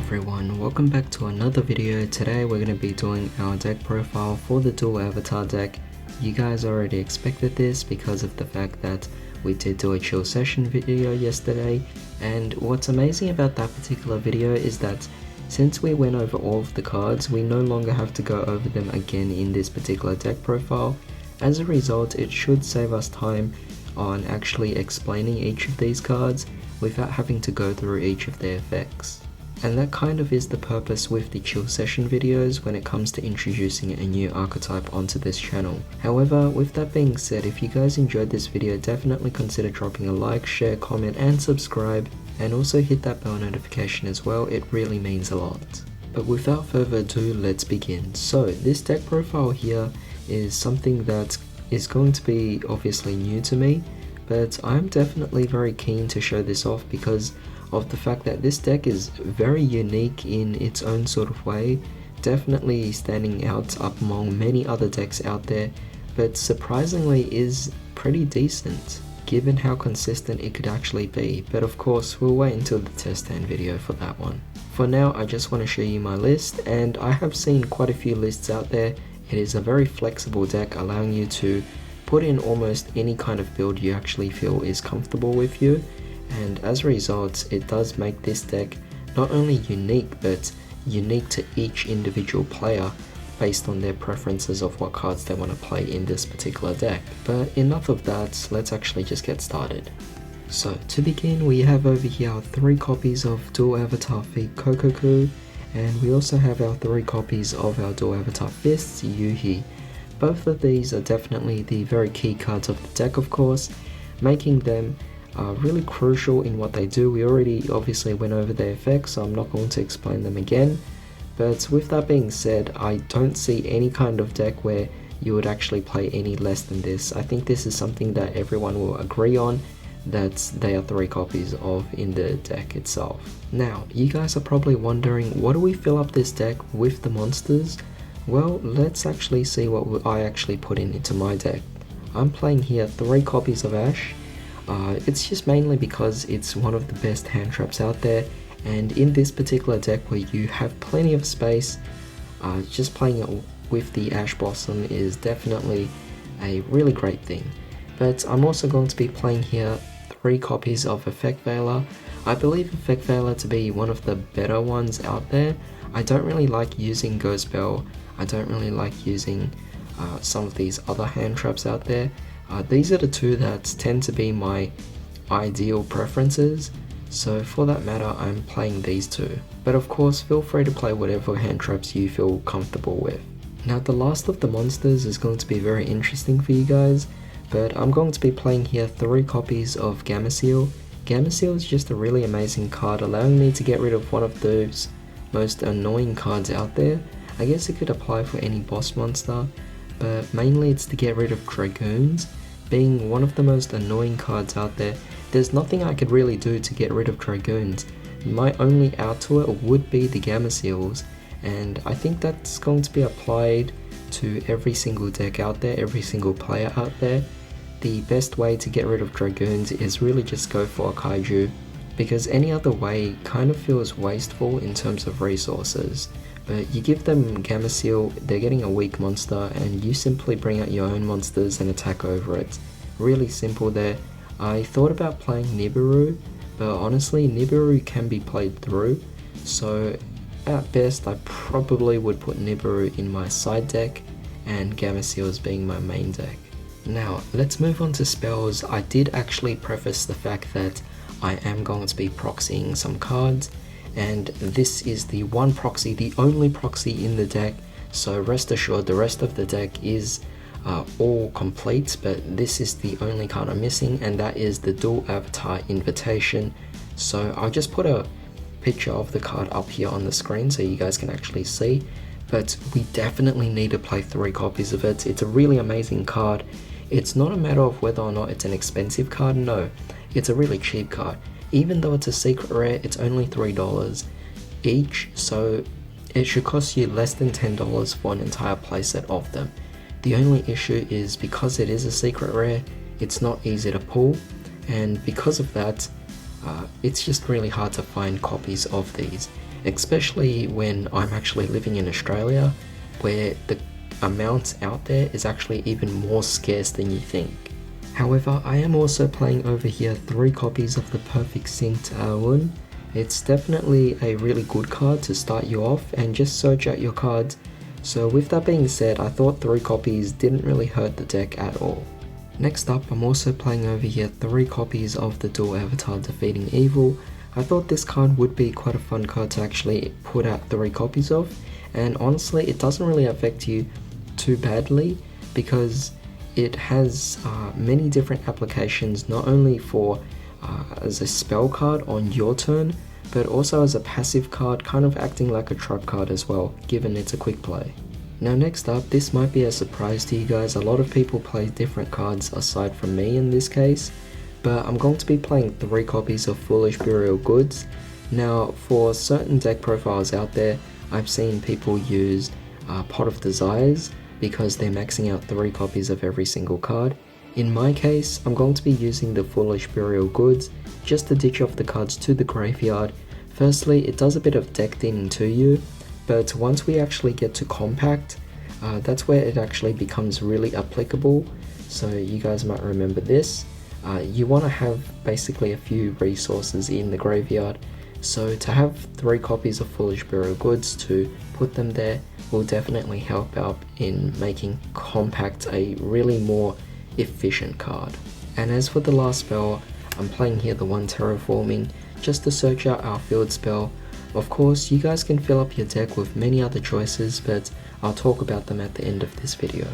everyone, welcome back to another video. Today we're going to be doing our deck profile for the dual avatar deck. You guys already expected this because of the fact that we did do a chill session video yesterday, and what's amazing about that particular video is that since we went over all of the cards, we no longer have to go over them again in this particular deck profile. As a result, it should save us time on actually explaining each of these cards without having to go through each of their effects. And that kind of is the purpose with the chill session videos when it comes to introducing a new archetype onto this channel. However, with that being said, if you guys enjoyed this video, definitely consider dropping a like, share, comment and subscribe, and also hit that bell notification as well. It really means a lot. But without further ado, let's begin. So this deck profile here is something that is going to be obviously new to me, but I'm definitely very keen to show this off because of the fact that this deck is very unique in its own sort of way, definitely standing out up among many other decks out there, but surprisingly is pretty decent given how consistent it could actually be. But of course we'll wait until the test stand video for that one. For now, I just want to show you my list, and I have seen quite a few lists out there. It is a very flexible deck, allowing you to put in almost any kind of build you actually feel is comfortable with you, and as a result it does make this deck not only unique but unique to each individual player based on their preferences of what cards they want to play in this particular deck. But enough of that, let's actually just get started. So to begin, we have over here our 3 copies of dual avatar feet Kokoku, and we also have our 3 copies of our dual avatar fists Yugioh. Both of these are definitely the very key cards of the deck, of course, making them really crucial in what they do. We already obviously went over their effects, so I'm not going to explain them again. But with that being said, I don't see any kind of deck where you would actually play any less than this. I think this is something that everyone will agree on, that they are 3 copies of in the deck itself. Now, you guys are probably wondering, what do we fill up this deck with the monsters? Well, let's actually see what I actually put into my deck. I'm playing here 3 copies of Ash. It's just mainly because it's one of the best hand traps out there, and in this particular deck where you have plenty of space, just playing it with the Ash Blossom is definitely a really great thing. But I'm also going to be playing here 3 copies of Effect Veiler. I believe Effect Veiler to be one of the better ones out there. I don't really like using Ghost Bell. I don't really like using some of these other hand traps out there. These are the 2 that tend to be my ideal preferences, so for that matter I'm playing these 2. But of course feel free to play whatever hand traps you feel comfortable with. Now the last of the monsters is going to be very interesting for you guys, but I'm going to be playing here 3 copies of Gameciel. Gameciel is just a really amazing card, allowing me to get rid of one of those most annoying cards out there. I guess it could apply for any boss monster, but mainly it's to get rid of Dragoons. Being one of the most annoying cards out there, there's nothing I could really do to get rid of Dragoons. My only out to it would be the Gameciels, and I think that's going to be applied to every single deck out there, every single player out there. The best way to get rid of Dragoons is really just go for a Kaiju, because any other way kind of feels wasteful in terms of resources. But you give them Gameciel, they're getting a weak monster, and you simply bring out your own monsters and attack over it. Really simple there. I thought about playing Nibiru, but honestly Nibiru can be played through, so at best I probably would put Nibiru in my side deck and Gameciel as being my main deck. Now let's move on to spells. I did actually preface the fact that I am going to be proxying some cards, and this is the one proxy, the only proxy in the deck, so rest assured the rest of the deck is all complete, but this is the only card I'm missing, and that is the dual avatar invitation. So I'll just put a picture of the card up here on the screen so you guys can actually see, but we definitely need to play 3 copies of it. It's a really amazing card. It's not a matter of whether or not it's an expensive card, no, it's a really cheap card. Even though it's a secret rare, it's only $3 each, so it should cost you less than $10 for an entire playset of them. The only issue is because it is a secret rare, it's not easy to pull, and because of that, it's just really hard to find copies of these, especially when I'm actually living in Australia, where the amount out there is actually even more scarce than you think. However, I am also playing over here 3 copies of the Perfect Synced Aun. It's definitely a really good card to start you off and just search out your cards. So with that being said, I thought 3 copies didn't really hurt the deck at all. Next up, I'm also playing over here 3 copies of the Dual Avatar Defeating Evil. I thought this card would be quite a fun card to actually put out 3 copies of, and honestly it doesn't really affect you too badly because it has many different applications, not only for as a spell card on your turn, but also as a passive card, kind of acting like a trap card as well, given it's a quick play. Now next up, this might be a surprise to you guys, a lot of people play different cards aside from me in this case, but I'm going to be playing 3 copies of Foolish Burial Goods. Now for certain deck profiles out there, I've seen people use Pot of Desires because they're maxing out 3 copies of every single card. In my case, I'm going to be using the Foolish Burial Goods just to ditch off the cards to the graveyard. Firstly, it does a bit of deck thinning to you, but once we actually get to Compact, that's where it actually becomes really applicable. So you guys might remember this. You want to have basically a few resources in the graveyard. So to have 3 copies of Foolish Burial Goods to put them there will definitely help out in making Compact a really more efficient card. And as for the last spell, I'm playing here the one Terraforming just to search out our field spell. Of course, you guys can fill up your deck with many other choices, but I'll talk about them at the end of this video.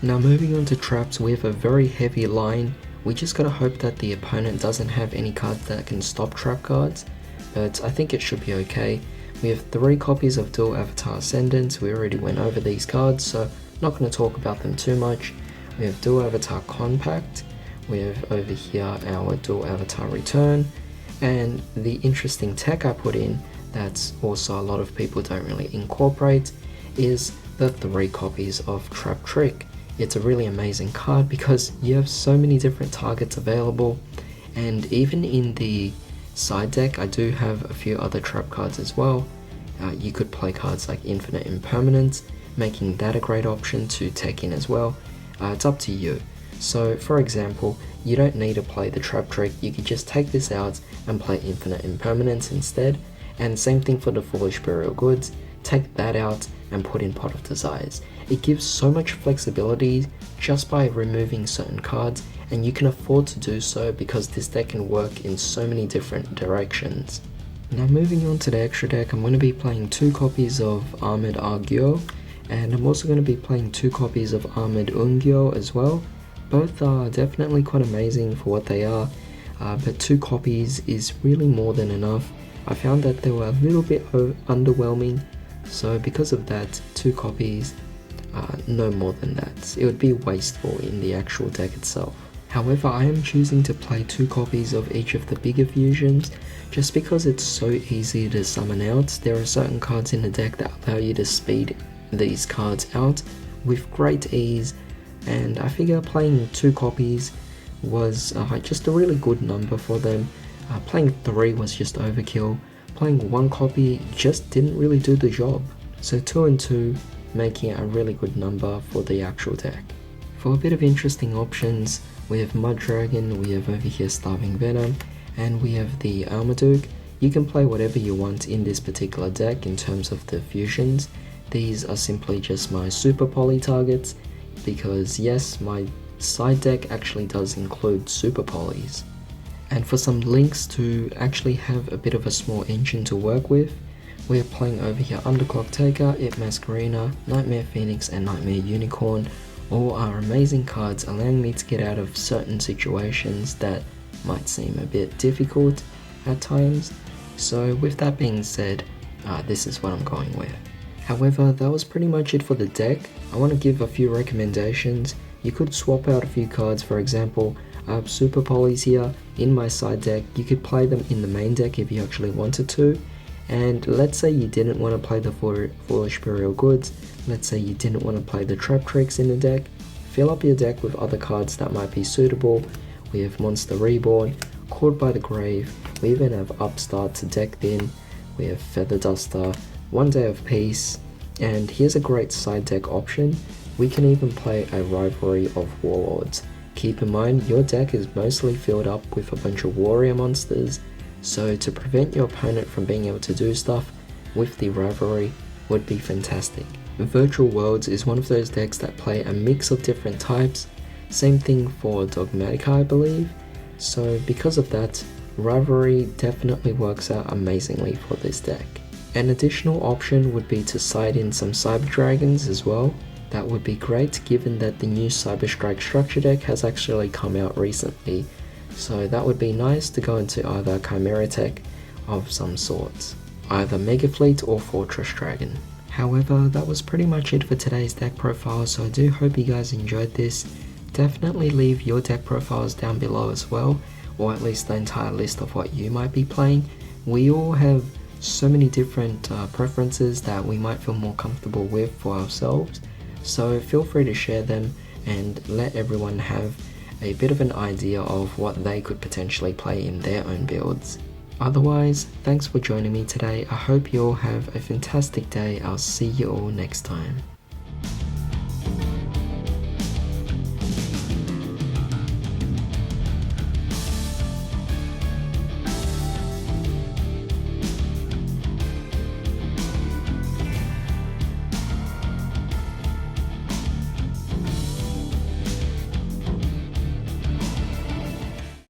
Now moving on to traps, we have a very heavy line. We just gotta hope that the opponent doesn't have any cards that can stop trap cards, but I think it should be okay. We have 3 copies of Dual Avatar Ascendant. We already went over these cards, so not going to talk about them too much. We have Dual Avatar Compact. We have over here our Dual Avatar Return, and the interesting tech I put in that's also a lot of people don't really incorporate is the 3 copies of Trap Trick. It's a really amazing card because you have so many different targets available, and even in the side deck I do have a few other trap cards as well. You could play cards like Infinite Impermanence, making that a great option to take in as well. It's up to you. So for example, you don't need to play the Trap Trick, you could just take this out and play Infinite Impermanence instead. And same thing for the Foolish Burial Goods, take that out and put in Pot of Desires. It gives so much flexibility just by removing certain cards, and you can afford to do so because this deck can work in so many different directions. Now moving on to the extra deck, I'm going to be playing 2 copies of Armored Yugioh, and I'm also going to be playing 2 copies of Armored Yugioh as well. Both are definitely quite amazing for what they are, but 2 copies is really more than enough. I found that they were a little bit underwhelming, so because of that, 2 copies, no more than that. It would be wasteful in the actual deck itself. However, I am choosing to play 2 copies of each of the bigger fusions, just because it's so easy to summon out. There are certain cards in the deck that allow you to speed these cards out with great ease, and I figure playing 2 copies was just a really good number for them. Playing 3 was just overkill. Playing 1 copy just didn't really do the job. So 2 and 2 making it a really good number for the actual deck. For a bit of interesting options, we have Mud Dragon, we have over here Starving Venom, and we have the Armaduke. You can play whatever you want in this particular deck in terms of the fusions. These are simply just my super poly targets, because yes, my side deck actually does include super polys. And for some links to actually have a bit of a small engine to work with, we are playing over here Underclock Taker, It Masquerina, Nightmare Phoenix, and Nightmare Unicorn. All are amazing cards allowing me to get out of certain situations that might seem a bit difficult at times. So with that being said, this is what I'm going with. However, that was pretty much it for the deck. I want to give a few recommendations. You could swap out a few cards. For example, I have super polys here in my side deck. You could play them in the main deck if you actually wanted to. And let's say you didn't want to play the Foolish Burial Goods, let's say you didn't want to play the Trap Tricks in the deck, fill up your deck with other cards that might be suitable. We have Monster Reborn, Caught by the Grave, we even have Upstart to decked in, we have Feather Duster, One Day of Peace, and here's a great side deck option. We can even play a Rivalry of Warlords. Keep in mind your deck is mostly filled up with a bunch of warrior monsters, so to prevent your opponent from being able to do stuff with the Rivalry would be fantastic. Virtual Worlds is one of those decks that play a mix of different types, same thing for Dogmatica I believe, so because of that, Rivalry definitely works out amazingly for this deck. An additional option would be to side in some Cyber Dragons as well. That would be great given that the new Cyber Strike structure deck has actually come out recently, so that would be nice to go into either Chimera Tech of some sorts, either Mega Fleet or Fortress Dragon. However, that was pretty much it for today's deck profile, so I do hope you guys enjoyed this. Definitely leave your deck profiles down below as well, or at least the entire list of what you might be playing. We all have so many different preferences that we might feel more comfortable with for ourselves, so feel free to share them and let everyone have a bit of an idea of what they could potentially play in their own builds. Otherwise, thanks for joining me today. I hope you all have a fantastic day. I'll see you all next time.